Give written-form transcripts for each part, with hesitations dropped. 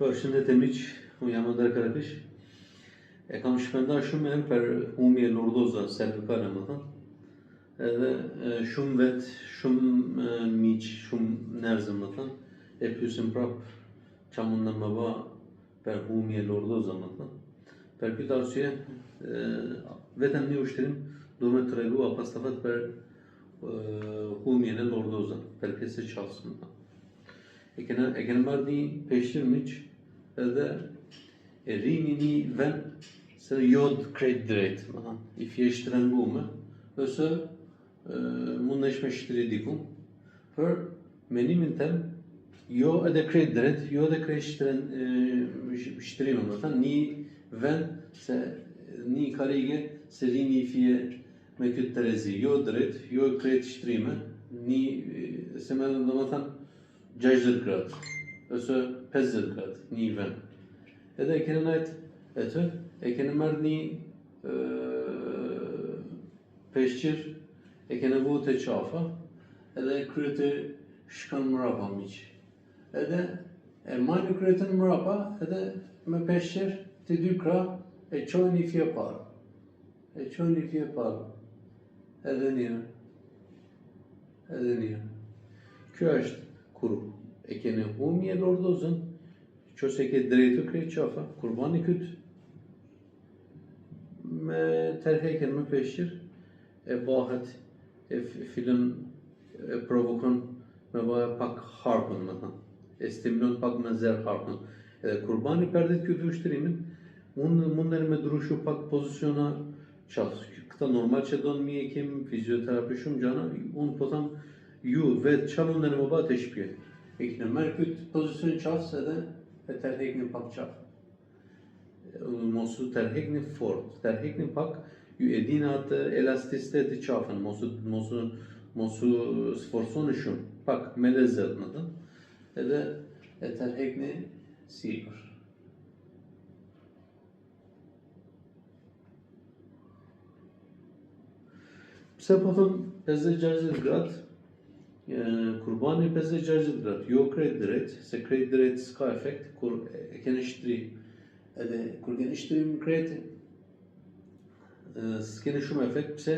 Përshëndetje miq, unë jam Ender Karapish. E kam shpenduar shumë herë për humje lordoza cervikale, më thënë. Edhe shumë vet, shumë miq, shumë njerëz, më thënë, e pyesin prap ç'a mund të më bë për humje lordoza, më thënë. Për këtë arsye, vetëm një ushtrim do me tregu apastafet për humjen e lordoza, për pjesë qafës, më thënë. E kena marrë një peshqir miq, edhe e rini një vend se jod krejt drejt, më thënë, i fje shtrengume, ose mund nesh me shtri diku, për menimin tem, jo edhe krejt drejt, jo edhe krejt shtrime, më thënë, një vend, se një karige, se rini i fje me këtë terezi, jo drejt, jo krejt shtrime, një, se me dhe më thënë, 60 gradë, ose 50 gradë, një vend. Edhe e kene najtë e të, e kene marrë një peshqir, e kene vu të qafa, edhe kryeti shkon mrapa miq. Edhe e marrë kryetin mrapa, edhe me peshqir të dy krah e qojnë i fje parë. E qojnë i fje parë. Edhe një. Edhe një. Kjo është kur e kene humje lordozën, qëse e ke drejtu krejt qafa, kur bani këtë me tërheken me peshqir, e bahet, e fillon, e provokon me bahe pak harpën, me thënë, e stimulon pak me zer harpën. Edhe kur bani perdit këtë ushtrimin, munden me drushu pak poziciona qafës. Këta normal që do në mjekim, fizioterapi shumë gjana, unë po thamë, ju vetë qa munden me ba të shpje. E kene merë këtë pozicion qafës edhe e tërhekni pak qafë. Mosu tërhekni fort, tërhekni pak, ju e dina atë elasticitet i qafën, mosu sforsoni shumë, pak me lezet në të, edhe e tërhekni sipër. Pse po thëmë 50-60 gradë, kur bani 50-60 gradë, jo krejt drejt, se krejt drejt s'ka efekt, kur e kene shtri. Edhe kur kene shtri më krejt, s'kene shumë efekt, pse?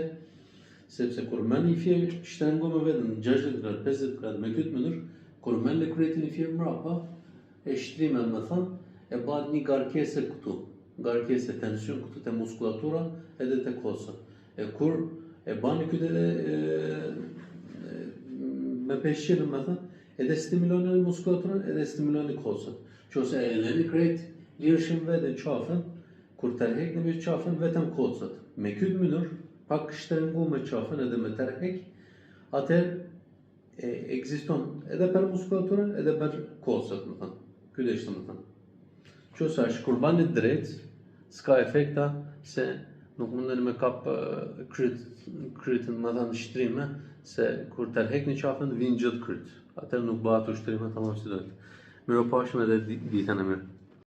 Sepse kur men i fje shtrengu me vetën 60 gradë, 50 gradë, me këtë mënyrë, kur men e krejtin i fje mrapa, e shtrime me thënë, e bat një garkese këtu, garkese tension këtu të muskulatura edhe të kosa. E kur e bani këtë me peshqirën, me thënë, edhe stimuloni muskulaturën, edhe stimuloni kosën. Qose e leni krejt, lirëshim vetën qafën, kur tërhek në veç qafën, vetëm kosët. Me këtë mënyrë, pak shtrengu me qafën edhe me tërhek, atër ekziston edhe për muskulaturën, edhe për kosët, me thënë. Këtë ishte, me thënë. Qose është, kur banit drejt, s'ka efekta, se nuk munden me kap kryetën, me thënë, shtrime, se kur tërhek një qafën, vinë gjithë kryet. Atër nuk bëhat u shtrime, tamam si dojtë. Miro pashme edhe ditën e mirë.